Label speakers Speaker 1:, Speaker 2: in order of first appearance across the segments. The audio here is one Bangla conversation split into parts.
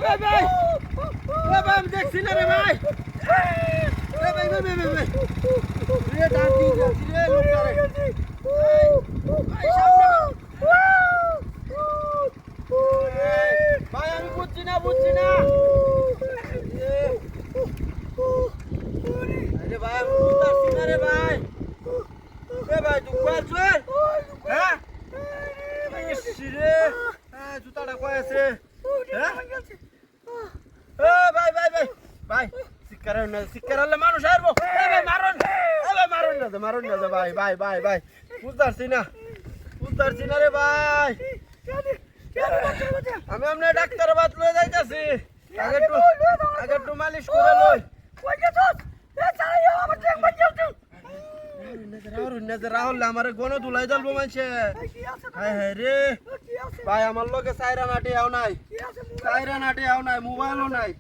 Speaker 1: ভাই ভাই আমি দেখছি না রে ভাই ভাই ভাই ভাই ভাই ভাই রে ডাকি রে লোকটা রে ভাই সামনে ভাই আমি বুঝছি না আরে ভাই আমি বুঝতাছি না রে ভাই এ ভাই তুই কয়েছ হ্যাঁ রে হ্যাঁ জুতাটা কয় আছে হ্যাঁ ভাই ভাই ভাই ভাই শিক্ষার হলে মানুষ আসবো ভাই মারুন না ভাই ভাই ভাই ভাই বুঝতাছি না রে ভাই আমি আপনার ডাক্তার বাদ লয়ে যাইতাছি আগে একটু মালিশ করে লই রাহুল আমার গণ ধুলাই জ্বলবো মানছে হ্যাঁ রে ভাই আমার লোকে সাইরা নাটি আও নাই মোবাইলও নাই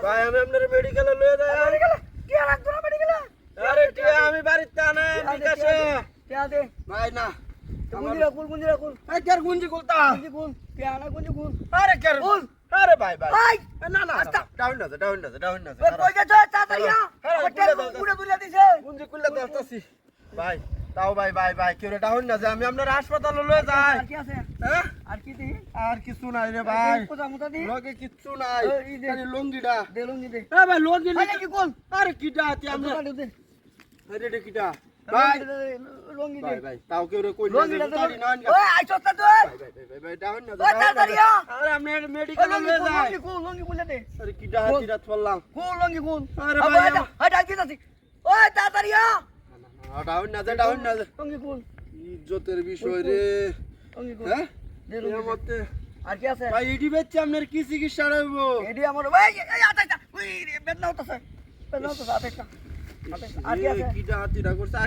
Speaker 1: ভাই আমি আপনার মেডিকেলে লয়ে যাই আরে টিয়া আমি বাড়িতে আনে বিকাশে ভাই না গুঞ্জি খুলতা আরে ভাই না ডাউন না গুঞ্জি খুললে আসতেছি ভাই তাও ভাই কেউ ডাউন না যে আমি আপনার হাসপাতালে লয়ে যাই হ্যাঁ আর কিছু নাই রে ভাই লগে কিচ্ছু নাই লঙ্গিটা ভাই লঙ্গি আরে কিটা আমরা আরে কিটা ভাই ভাই তাও কেউ রে কই তাড়ি না ওই আইছস না তুই ভাই ডাউন না আরে আমরা মেডিকেলে লয়ে যাই লঙ্গি খুলে দে আরে কিটা হাতিরা চললাম লঙ্গি আরে ভাই হাই ডাকি যাচ্ছি ওই তাড়াতাড়ি ডাউন না লঙ্গি ইজ্জতের বিষয় রে হ্যাঁ মতে আর কি আছে ভাই এডি বেচছে আপনার কি চিকিৎসা হইব এডি আমার ভাই এই আটা ওই বেদনা হতাছে আটা আর কি আছে কিটা হাতিরা করছে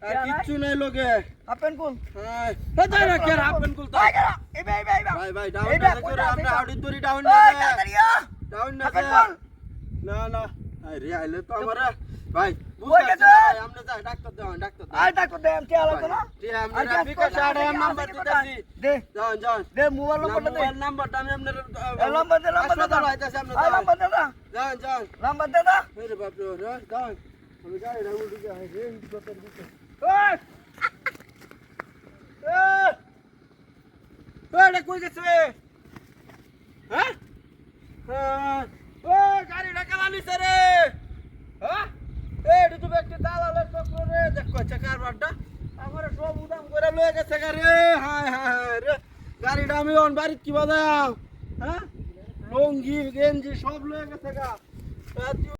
Speaker 1: আর কিচ্ছু নাই লোকে আপেন কোন হ্যাঁ তাই না কে আপেন কোন ভাই ভাই ডাউন না করে আমরা হাউডি দড়ি ডাউন না আরে আইলে তো আমারে ভাই বুঝতে আমরা যাই ডাক্তার দে আমি কে লাগতো না আমরা বিকাশ আড়ে নাম্বার দিতাছি দে যান দে মোবাইল নাম্বারটা আমি আপনার নাম্বার দে আইতাছি আমরা যান নাম্বার দে না আরে বাপ রে যান আমি যাই রাউল দিকে হাই রে ডক্টর দিকে ওই কই গেছে হ্যাঁ ও গাড়ি ঢাকালানি রে হ্যাঁ এডি তো ব্যক্তি দালালের চক্র রে দেখো চাকার বাড়টা আমার সব উদাম করে লয়ে গেছে রে হায় রে গাড়িটা আমি অন বাড়িতে কি বাজাও হ্যাঁ লঙ্গি গেঞ্জি সব লয়ে গেছে গা